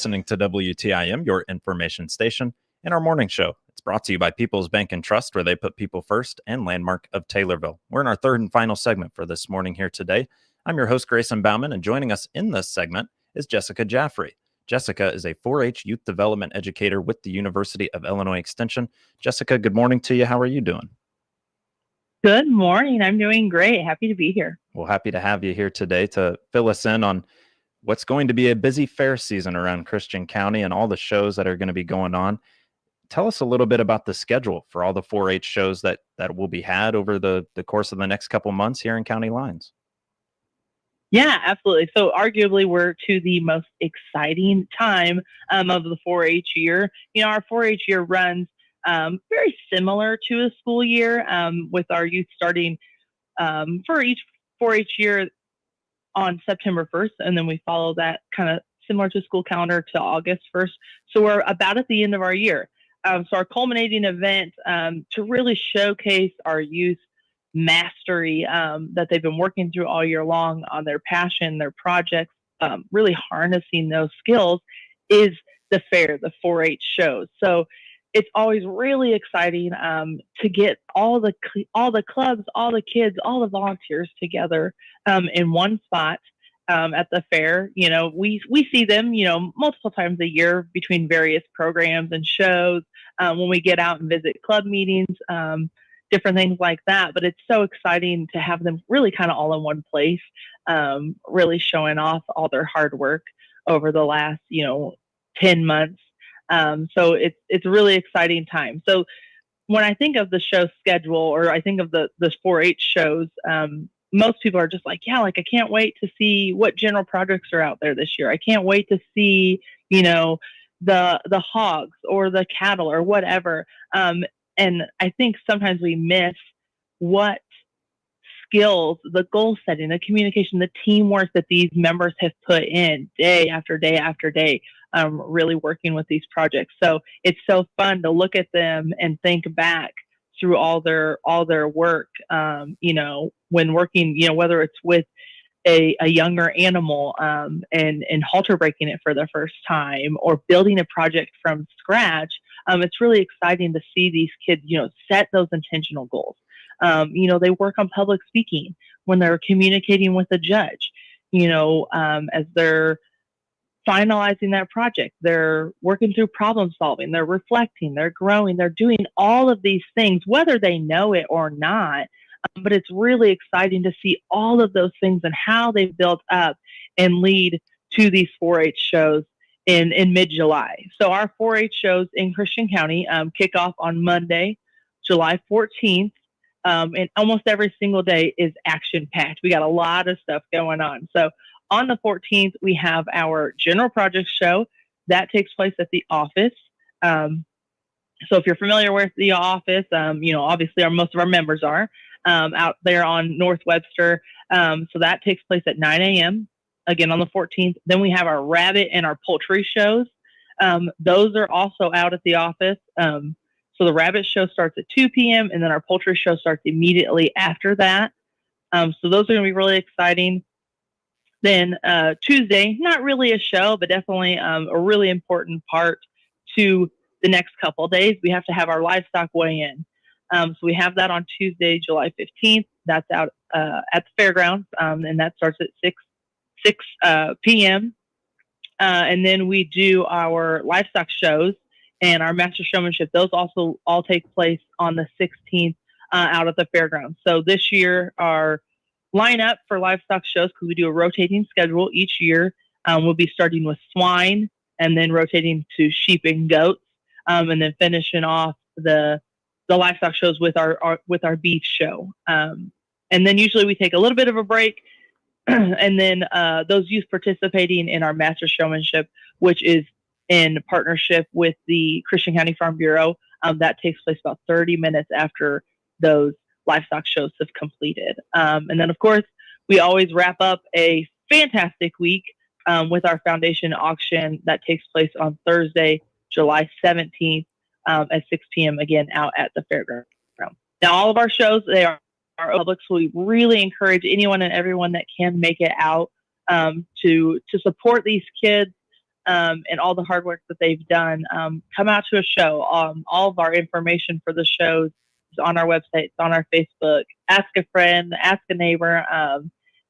listening to WTIM, your information station, and our morning show. It's brought to you by People's Bank and Trust, where they put people first, and Landmark of Taylorville. We're in our third and final segment for this morning here today. I'm your host, Grayson Bauman, and joining us in this segment is Jessica Jaffrey. Jessica is a 4-H youth development educator with the University of Illinois Extension. Jessica, good morning to you. How are you doing? Good morning. I'm doing great. Happy to be here. Well, happy to have you here today to fill us in on what's going to be a busy fair season around Christian County and all the shows that are going to be going on. Tell us a little bit about the schedule for all the 4-H shows that will be had over the course of the next couple months here in County Lines. Yeah, absolutely. So arguably we're to the most exciting time of the 4-H year. You know, our 4-H year runs very similar to a school year with our youth starting for each 4-H year on September 1st, and then we follow that kind of similar to school calendar to August 1st. So we're about at the end of our year. So our culminating event to really showcase our youth mastery that they've been working through all year long on their passion, their projects, really harnessing those skills is the fair, the 4-H shows. So it's always really exciting to get all the clubs, all the kids, all the volunteers together in one spot at the fair. You know, we see them, you know, multiple times a year between various programs and shows when we get out and visit club meetings, different things like that. But it's so exciting to have them really kind of all in one place, really showing off all their hard work over the last, 10 months. So it's a really exciting time. So when I think of the show schedule, or I think of the 4-H shows, most people are just like, yeah, like I can't wait to see what general projects are out there this year. I can't wait to see, the hogs or the cattle or whatever. And I think sometimes we miss what skills, the goal setting, the communication, the teamwork that these members have put in day after day after day, really working with these projects. So it's so fun to look at them and think back through all their work, when working, whether it's with a younger animal and halter breaking it for the first time, or building a project from scratch. It's really exciting to see these kids, set those intentional goals. They work on public speaking when they're communicating with a judge, as they're finalizing that project. They're working through problem solving, they're reflecting, they're growing, they're doing all of these things, whether they know it or not. But it's really exciting to see all of those things and how they've built up and lead to these 4-H shows in mid-July. So our 4-H shows in Christian County kick off on Monday, July 14th. And almost every single day is action-packed. We got a lot of stuff going on. So on the 14th, we have our general project show. That takes place at the office. So if you're familiar with the office, obviously most of our members are out there on North Webster. So that takes place at 9 a.m., again on the 14th. Then we have our rabbit and our poultry shows. Those are also out at the office. So the rabbit show starts at 2 p.m. and then our poultry show starts immediately after that. So those are going to be really exciting. Then Tuesday, not really a show, but definitely a really important part to the next couple of days. We have to have our livestock weigh-in. So we have that on Tuesday, July 15th. That's out at the fairgrounds, and that starts at 6 p.m. And then we do our livestock shows and our master showmanship. Those also all take place on the 16th out at the fairgrounds. So this year, our lineup for livestock shows, because we do a rotating schedule each year, we'll be starting with swine and then rotating to sheep and goats, and then finishing off the livestock shows with our beef show. And then usually we take a little bit of a break, and then those youth participating in our master showmanship, which is in partnership with the Christian County Farm Bureau, that takes place about 30 minutes after those livestock shows have completed. And then, of course, we always wrap up a fantastic week with our foundation auction that takes place on Thursday, July 17th at 6 p.m. again out at the fairground. Now, all of our shows, they are public, so we really encourage anyone and everyone that can make it out to support these kids, and all the hard work that they've done, come out to a show. All of our information for the shows is on our website, it's on our Facebook. Ask a friend, ask a neighbor,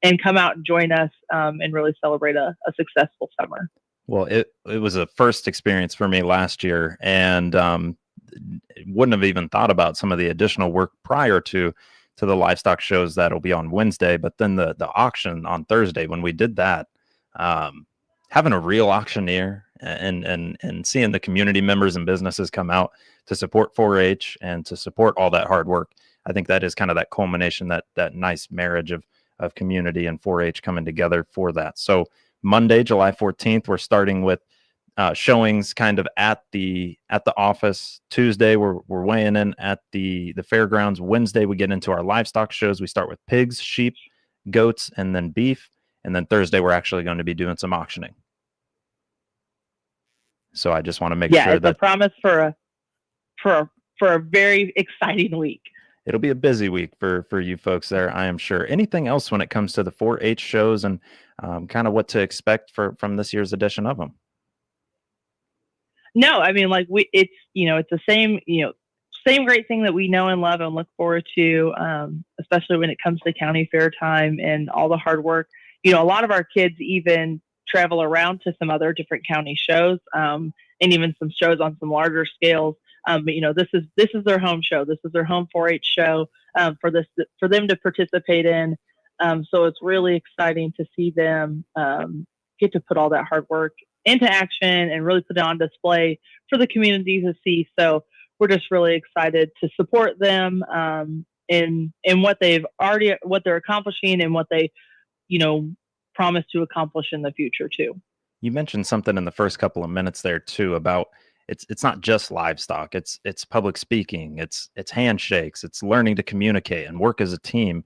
and come out and join us and really celebrate a successful summer. Well, it was a first experience for me last year, and wouldn't have even thought about some of the additional work prior to the livestock shows that'll be on Wednesday. But then the auction on Thursday, when we did that, having a real auctioneer and seeing the community members and businesses come out to support 4-H and to support all that hard work, I think that is kind of that culmination, that nice marriage of community and 4-H coming together for that. So Monday, July 14th, we're starting with showings kind of at the office. Tuesday, we're weighing in at the fairgrounds. Wednesday, we get into our livestock shows. We start with pigs, sheep, goats, and then beef. And then Thursday, we're actually going to be doing some auctioning. So I just want to make sure it's a promise for a very exciting week. It'll be a busy week for you folks there, I am sure. Anything else when it comes to the 4-H shows and kind of what to expect from this year's edition of them? No, I mean, like it's the same, same great thing that we know and love and look forward to, especially when it comes to county fair time and all the hard work. A lot of our kids even travel around to some other different county shows, and even some shows on some larger scales. But this is their home show. This is their home 4-H show for them to participate in. So it's really exciting to see them get to put all that hard work into action and really put it on display for the community to see. So we're just really excited to support them in what they're accomplishing and what they promise to accomplish in the future too. You mentioned something in the first couple of minutes there too about it's not just livestock, it's public speaking, it's handshakes, it's learning to communicate and work as a team.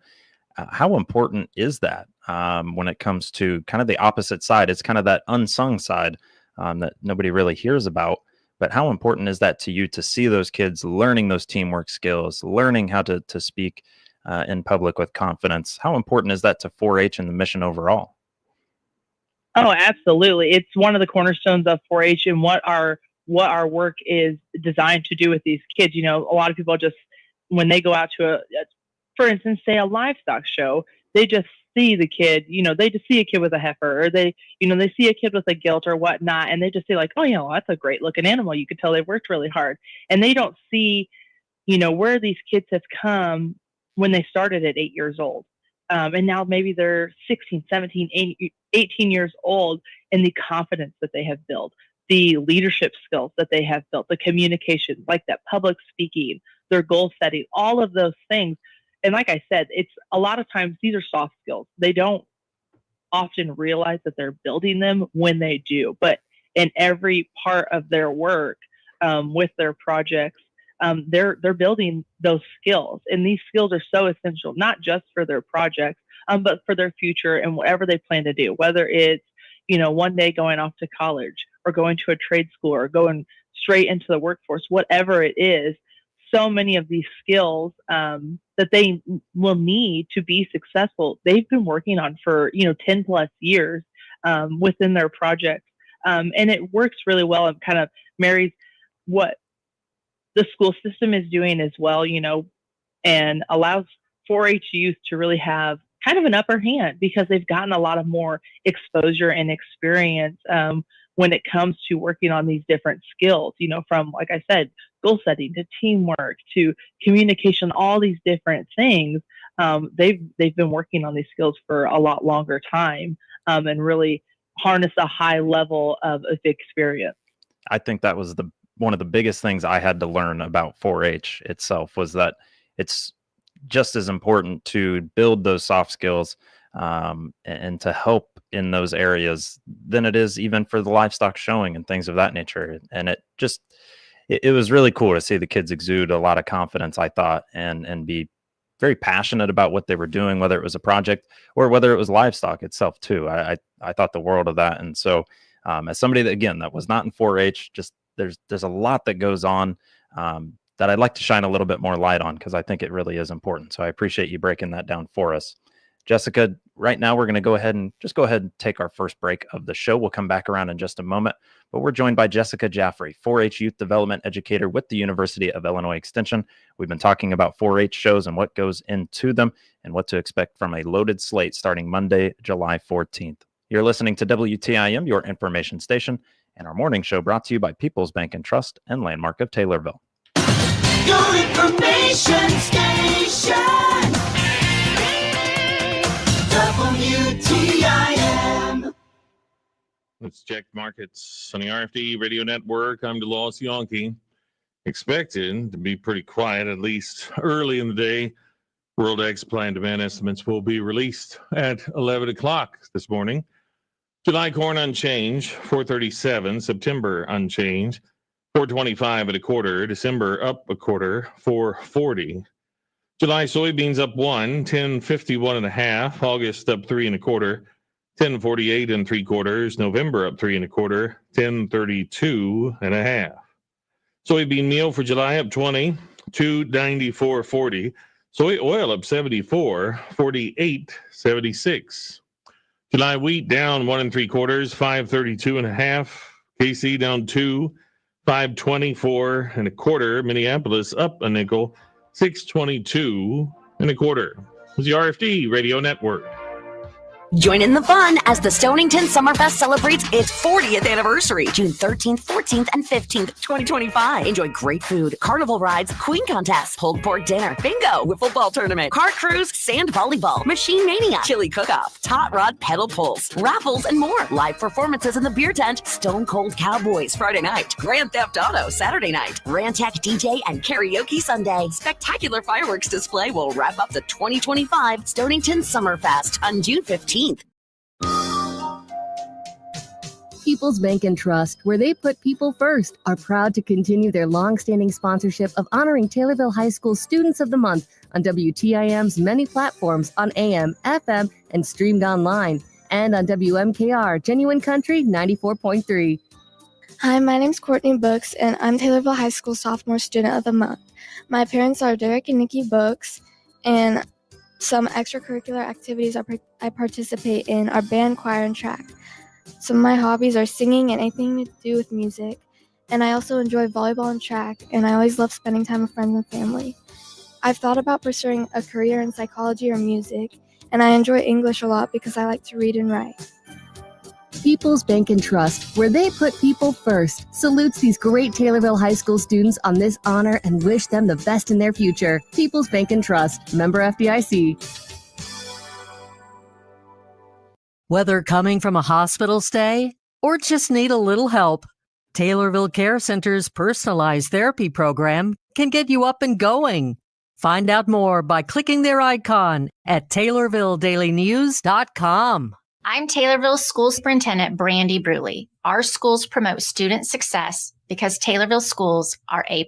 How important is that when it comes to kind of the opposite side? It's kind of that unsung side that nobody really hears about. But how important is that to you to see those kids learning those teamwork skills, learning how to speak in public with confidence? How important is that to 4-H and the mission overall? Oh, absolutely. It's one of the cornerstones of 4-H and what our work is designed to do with these kids. A lot of people just, when they go out to for instance, say a livestock show, they just see the kid, they just see a kid with a heifer, or they see a kid with a gilt or whatnot, and they just say like, oh, that's a great looking animal. You could tell they've worked really hard. And they don't see, where these kids have come when they started at 8 years old. And now maybe they're 16, 17, 18 years old, and the confidence that they have built, the leadership skills that they have built, the communication, like that public speaking, their goal setting, all of those things. And like I said, it's a lot of times these are soft skills. They don't often realize that they're building them when they do. But in every part of their work with their projects, they're building those skills. And these skills are so essential, not just for their projects, but for their future and whatever they plan to do, whether it's, one day going off to college or going to a trade school or going straight into the workforce, whatever it is. So many of these skills that they will need to be successful, they've been working on for 10 plus years within their projects, and it works really well and kind of marries what the school system is doing as well, and allows 4-H youth to really have kind of an upper hand because they've gotten a lot of more exposure and experience when it comes to working on these different skills, from, like I said, goal setting to teamwork to communication, all these different things. They've been working on these skills for a lot longer time and really harness a high level of experience. I think that was one of the biggest things I had to learn about 4-H itself, was that it's just as important to build those soft skills and to help in those areas than it is even for the livestock showing and things of that nature. And it was really cool to see the kids exude a lot of confidence, I thought, and be very passionate about what they were doing, whether it was a project or whether it was livestock itself too. I thought the world of that. And so as somebody that was not in 4-H, just there's a lot that goes on that I'd like to shine a little bit more light on, because I think it really is important. So I appreciate you breaking that down for us. Jessica, right now we're going to go ahead and take our first break of the show. We'll come back around in just a moment, but we're joined by Jessica Jaffrey, 4-H youth development educator with the University of Illinois Extension. We've been talking about 4-H shows and what goes into them and what to expect from a loaded slate starting Monday, July 14th. You're listening to WTIM, your information station, and our morning show brought to you by People's Bank and Trust and Landmark of Taylorville. Your information station, WTIM. Let's check markets on the RFD Radio Network. I'm DeLaw's Yonke. Expected to be pretty quiet, at least early in the day. World Ag supply and demand estimates will be released at 11 o'clock this morning. July corn unchanged, 437. September unchanged, 425 and a quarter. December up a quarter, 440. July soybeans up 1051 and a half. August up 3 and a quarter, 1048 and 3/4. November up 3 and a quarter, 1032 and a half. Soybean meal for July up 20, 294.40. Soy oil up 74, 48.76. July wheat down 1 3/4, 532 and a half. KC down 2, 524 and a quarter. Minneapolis up a nickel, 622 and a quarter. It was the RFD Radio Network. Join in the fun as the Stonington Summerfest celebrates its 40th anniversary, June 13th, 14th, and 15th, 2025. Enjoy great food, carnival rides, queen contests, pulled pork dinner, bingo, wiffle ball tournament, car cruise, sand volleyball, machine mania, chili cook-off, tot rod pedal pulls, raffles, and more. Live performances in the beer tent, Stone Cold Cowboys Friday night, Grand Theft Auto Saturday night, Rantack DJ and karaoke Sunday. Spectacular fireworks display will wrap up the 2025 Stonington Summerfest on June 15th. People's Bank and Trust, where they put people first, are proud to continue their long-standing sponsorship of honoring Taylorville High School Students of the Month on WTIM's many platforms on AM, FM, and streamed online, and on WMKR Genuine Country 94.3. Hi, my name's Courtney Books, and I'm Taylorville High School Sophomore Student of the Month. My parents are Derek and Nikki Books, and some extracurricular activities I participate in are band, choir, and track. Some of my hobbies are singing and anything to do with music, and I also enjoy volleyball and track, and I always love spending time with friends and family. I've thought about pursuing a career in psychology or music, and I enjoy English a lot because I like to read and write. People's Bank and Trust, where they put people first, salutes these great Taylorville High School students on this honor and wish them the best in their future. People's Bank and Trust, member FDIC. Whether coming from a hospital stay or just need a little help, Taylorville Care Center's personalized therapy program can get you up and going. Find out more by clicking their icon at TaylorvilleDailyNews.com. I'm Taylorville School Superintendent Brandy Bruley. Our schools promote student success because Taylorville schools are A+.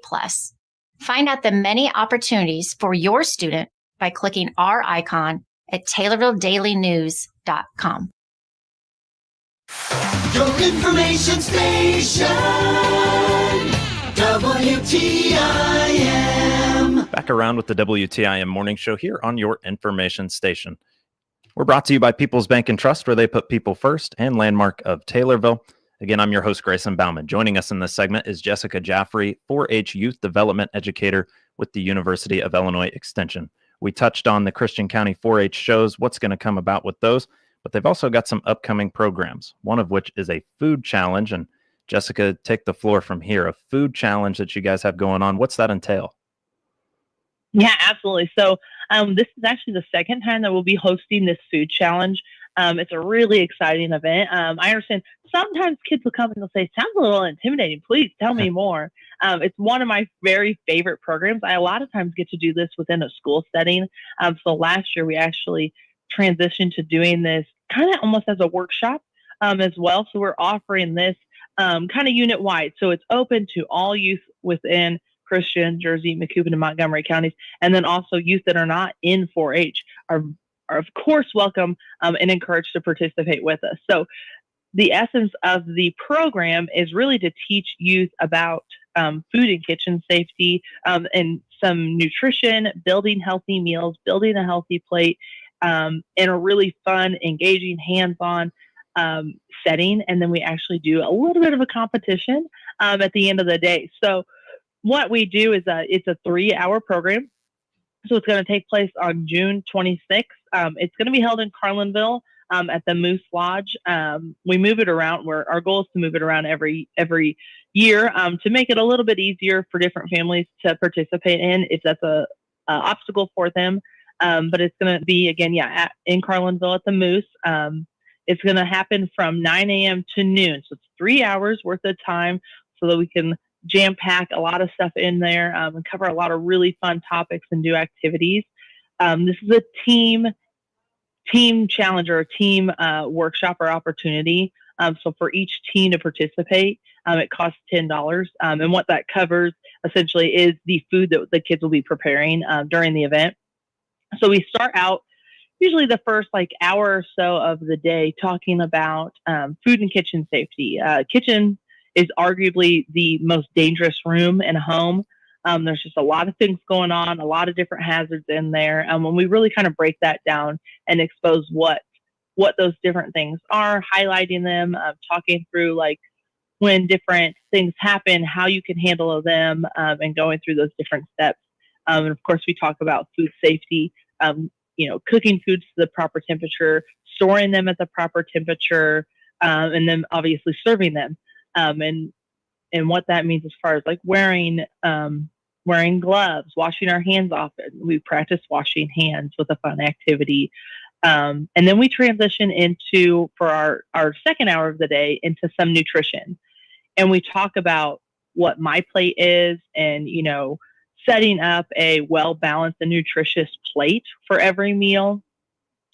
Find out the many opportunities for your student by clicking our icon at TaylorvilleDailyNews.com. Your information station, WTIM. Back around with the WTIM morning show here on your information station. We're brought to you by People's Bank and Trust, where they put people first, and Landmark of Taylorville. Again, I'm your host, Grayson Bauman. Joining us in this segment is Jessica Jaffrey, 4-H youth development educator with the University of Illinois Extension. We touched on the Christian County 4-H shows, what's going to come about with those, but they've also got some upcoming programs, one of which is a food challenge. And Jessica, take the floor from here. A food challenge that you guys have going on. What's that entail? Yeah, absolutely. So this is actually the second time that we'll be hosting this food challenge. It's a really exciting event. I understand sometimes kids will come and they'll say, sounds a little intimidating. Please tell me more. It's one of my very favorite programs. I a lot of times get to do this within a school setting. So last year we actually transitioned to doing this kind of almost as a workshop as well. So we're offering this kind of unit wide. So it's open to all youth within Christian, Jersey, Macoupin, and Montgomery counties. And then also youth that are not in 4-H are of course welcome and encouraged to participate with us. So the essence of the program is really to teach youth about food and kitchen safety and some nutrition, building healthy meals, building a healthy plate, in a really fun, engaging, hands-on setting. And then we actually do a little bit of a competition at the end of the day. So what we do is it's a 3-hour program. So it's going to take place on June 26th. It's going to be held in Carlinville at the Moose Lodge. We move it around. Our goal is to move it around every year to make it a little bit easier for different families to participate in if that's a obstacle for them. But it's going to be, again, in Carlinville at the Moose. It's going to happen from 9 a.m. to noon. So it's 3 hours worth of time so that we can jam pack a lot of stuff in there and cover a lot of really fun topics and do activities. This is a team challenge or a team workshop or opportunity. So for each team to participate, it costs $10. And what that covers essentially is the food that the kids will be preparing during the event. So we start out usually the first hour or so of the day talking about food and kitchen safety. Kitchen is arguably the most dangerous room in a home. There's just a lot of things going on, a lot of different hazards in there. When we really kind of break that down and expose what those different things are, highlighting them, talking through when different things happen, how you can handle them, and going through those different steps. And of course, we talk about food safety, cooking foods to the proper temperature, storing them at the proper temperature, and then obviously serving them. And what that means as far as wearing gloves, washing our hands often. We practice washing hands with a fun activity. And then we transition into, for our second hour of the day, into some nutrition. And we talk about what My Plate is and, setting up a well-balanced and nutritious plate for every meal.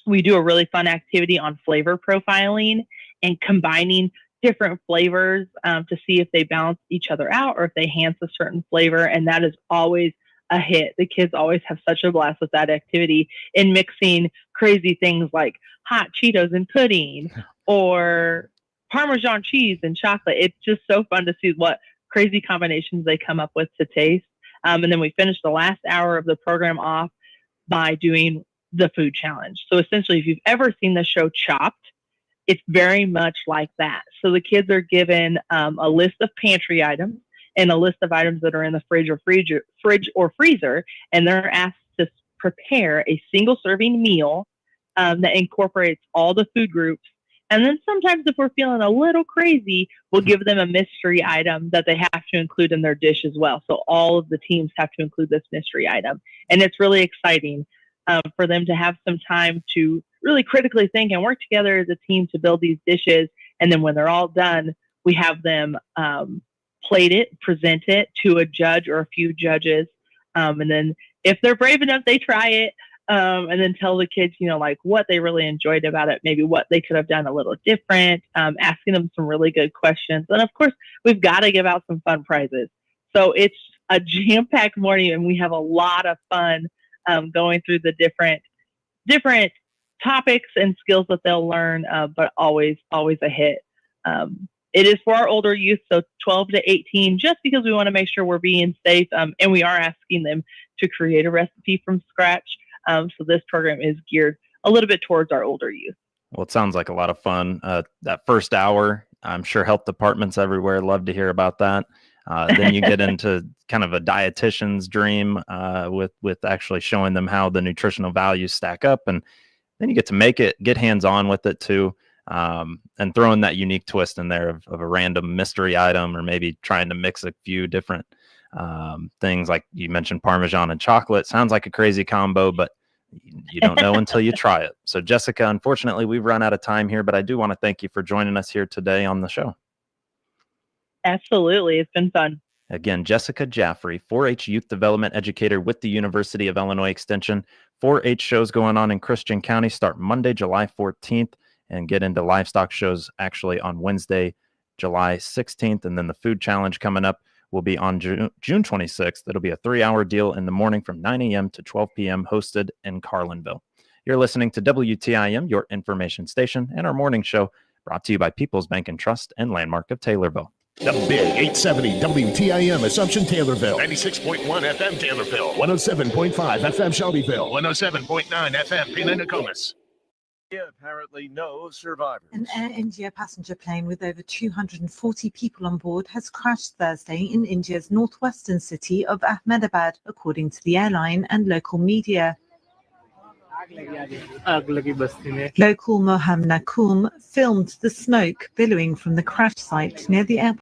We do a really fun activity on flavor profiling and combining different flavors to see if they balance each other out or if they enhance a certain flavor. And that is always a hit. The kids always have such a blast with that activity in mixing crazy things like hot Cheetos and pudding or Parmesan cheese and chocolate. It's just so fun to see what crazy combinations they come up with to taste. And then we finish the last hour of the program off by doing the food challenge. So essentially, if you've ever seen the show Chopped, it's very much like that. So the kids are given a list of pantry items and a list of items that are in the fridge or freezer, and they're asked to prepare a single serving meal that incorporates all the food groups. And then sometimes if we're feeling a little crazy, we'll give them a mystery item that they have to include in their dish as well. So all of the teams have to include this mystery item. And it's really exciting for them to have some time to really critically think and work together as a team to build these dishes. And then when they're all done, we have them plate it, present it to a judge or a few judges. And then if they're brave enough, they try it. And then tell the kids, what they really enjoyed about it, maybe what they could have done a little different, asking them some really good questions. And of course, we've got to give out some fun prizes. So it's a jam-packed morning, and we have a lot of fun going through the different topics and skills that they'll learn, but always a hit. It is for our older youth, so 12 to 18, just because we want to make sure we're being safe, and we are asking them to create a recipe from scratch. So this program is geared a little bit towards our older youth. Well, it sounds like a lot of fun. That first hour, I'm sure health departments everywhere love to hear about that. Then you get into kind of a dietitian's dream with actually showing them how the nutritional values stack up. And then you get to get hands-on with it too, and throwing that unique twist in there of a random mystery item, or maybe trying to mix a few different things like you mentioned, Parmesan and chocolate. Sounds like a crazy combo, but you don't know until you try it. So Jessica, unfortunately, we've run out of time here, but I do want to thank you for joining us here today on the show. Absolutely. It's been fun. Again, Jessica Jaffrey, 4-H youth development educator with the University of Illinois Extension. 4-H shows going on in Christian County start Monday, July 14th, and get into livestock shows actually on Wednesday, July 16th. And then the food challenge coming up will be on June 26th. It'll be a 3-hour deal in the morning from 9 a.m. to 12 p.m. hosted in Carlinville. You're listening to WTIM, your information station, and our morning show brought to you by People's Bank and Trust and Landmark of Taylorville. The Big 870 WTIM Assumption Taylorville. 96.1 FM Taylorville. 107.5 FM Shelbyville. 107.9 FM Pina Nokomis. Apparently no survivors. An Air India passenger plane with over 240 people on board has crashed Thursday in India's northwestern city of Ahmedabad, according to the airline and local media. Local Moham Nakum filmed the smoke billowing from the crash site near the airport.